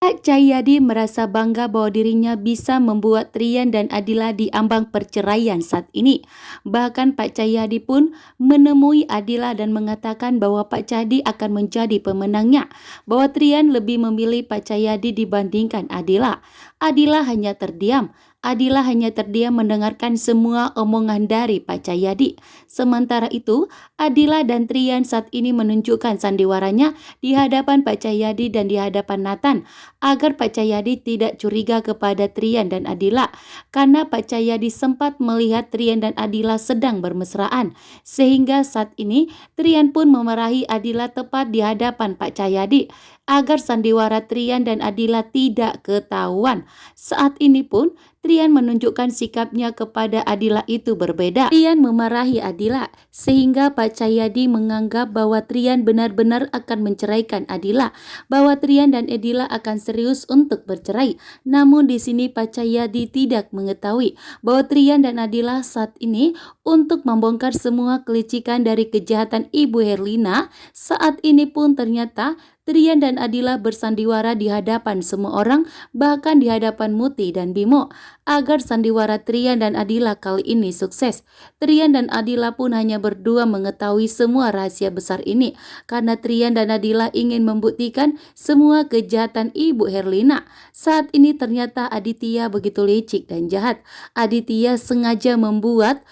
Kak Cahyadi merasa bangga bahwa dirinya bisa membuat Trian dan Adila di ambang perceraian saat ini. Bahkan Pak Cahyadi pun menemui Adila dan mengatakan bahwa Pak Cahyadi akan menjadi pemenangnya. Bahwa Trian lebih memilih Pak Cahyadi dibandingkan Adila. Adila hanya terdiam. Adila hanya terdiam mendengarkan semua omongan dari Pak Cahyadi. Sementara itu, Adila dan Trian saat ini menunjukkan sandiwaranya di hadapan Pak Cahyadi dan di hadapan Nathan, agar Pak Cahyadi tidak curiga kepada Trian dan Adila, karena Pak Cahyadi sempat melihat Trian dan Adila sedang bermesraan, sehingga saat ini Trian pun memarahi Adila tepat di hadapan Pak Cahyadi agar sandiwara Trian dan Adila tidak ketahuan. Saat ini pun Trian menunjukkan sikapnya kepada Adila itu berbeda. Trian memarahi Adila sehingga Pak Cahyadi menganggap bahwa Trian benar-benar akan menceraikan Adila, bahwa Trian dan Adila akan serius untuk bercerai. Namun di sini Pak Cahyadi tidak mengetahui bahwa Trian dan Adila saat ini untuk membongkar semua kelicikan dari kejahatan Ibu Herlina. Saat ini pun ternyata Trian dan Adila bersandiwara di hadapan semua orang, bahkan di hadapan Muti dan Bimo, agar sandiwara Trian dan Adila kali ini sukses. Trian dan Adila pun hanya berdua mengetahui semua rahasia besar ini, karena Trian dan Adila ingin membuktikan semua kejahatan Ibu Herlina. Saat ini ternyata Aditya begitu licik dan jahat. Aditya sengaja membuat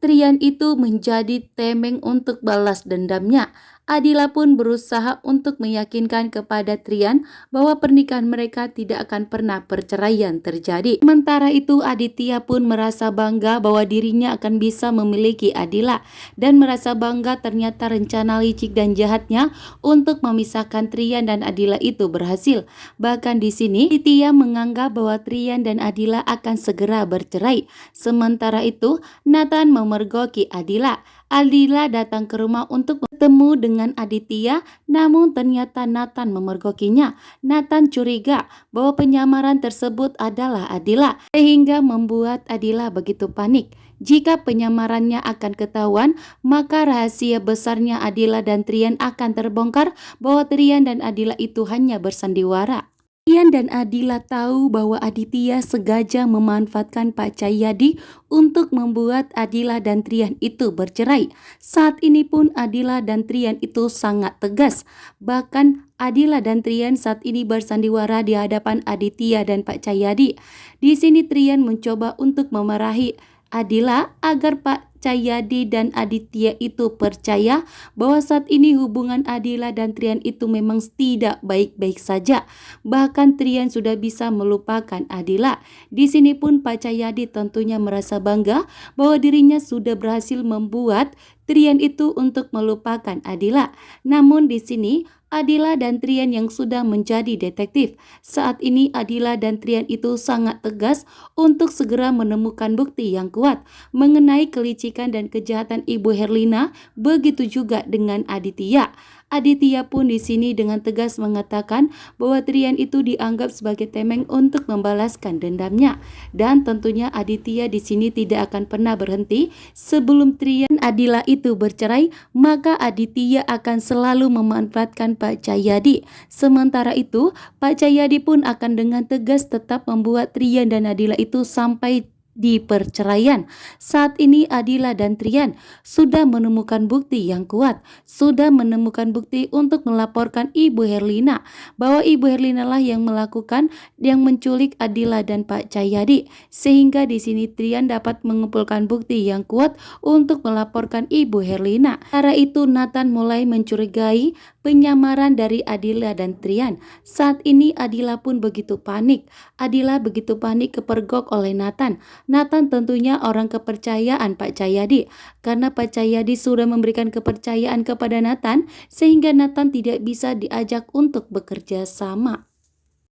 Trian itu menjadi tameng untuk balas dendamnya. Adila pun berusaha untuk meyakinkan kepada Trian bahwa pernikahan mereka tidak akan pernah perceraian terjadi. Sementara itu Aditya pun merasa bangga bahwa dirinya akan bisa memiliki Adila dan merasa bangga ternyata rencana licik dan jahatnya untuk memisahkan Trian dan Adila itu berhasil. Bahkan di sini Aditya menganggap bahwa Trian dan Adila akan segera bercerai. Sementara itu Nathan memergoki Adila. Adila datang ke rumah untuk bertemu dengan Aditya, namun ternyata Nathan memergokinya. Nathan curiga bahwa penyamaran tersebut adalah Adila, sehingga membuat Adila begitu panik. Jika penyamarannya akan ketahuan, maka rahasia besarnya Adila dan Trian akan terbongkar bahwa Trian dan Adila itu hanya bersandiwara. Trian dan Adila tahu bahwa Aditya sengaja memanfaatkan Pak Cahyadi untuk membuat Adila dan Trian itu bercerai. Saat ini pun Adila dan Trian itu sangat tegas. Bahkan Adila dan Trian saat ini bersandiwara di hadapan Aditya dan Pak Cahyadi. Di sini Trian mencoba untuk memarahi Adila agar Pak Cahyadi dan Aditya itu percaya bahwa saat ini hubungan Adila dan Trian itu memang tidak baik-baik saja. Bahkan Trian sudah bisa melupakan Adila. Di sini pun Pak Cahyadi tentunya merasa bangga bahwa dirinya sudah berhasil membuat Trian itu untuk melupakan Adila. Namun di sini Adila dan Trian yang sudah menjadi detektif. Saat ini Adila dan Trian itu sangat tegas untuk segera menemukan bukti yang kuat mengenai kelicikan dan kejahatan Ibu Herlina, begitu juga dengan Aditya. Aditya pun di sini dengan tegas mengatakan bahwa Trian itu dianggap sebagai tameng untuk membalaskan dendamnya, dan tentunya Aditya di sini tidak akan pernah berhenti. Sebelum Trian dan Adila itu bercerai, maka Aditya akan selalu memanfaatkan Pak Cahyadi. Sementara itu, Pak Cahyadi pun akan dengan tegas tetap membuat Trian dan Adila itu sampai di perceraian. Saat ini Adila dan Trian sudah menemukan bukti yang kuat, sudah menemukan bukti untuk melaporkan Ibu Herlina, bahwa Ibu Herlina lah yang melakukan, yang menculik Adila dan Pak Cahyadi, sehingga di sini Trian dapat mengumpulkan bukti yang kuat untuk melaporkan Ibu Herlina. Karena itu Nathan mulai mencurigai penyamaran dari Adila dan Trian. Saat ini Adila pun begitu panik. Adila begitu panik kepergok oleh Nathan. Nathan tentunya orang kepercayaan Pak Cahyadi, karena Pak Cahyadi sudah memberikan kepercayaan kepada Nathan sehingga Nathan tidak bisa diajak untuk bekerja sama.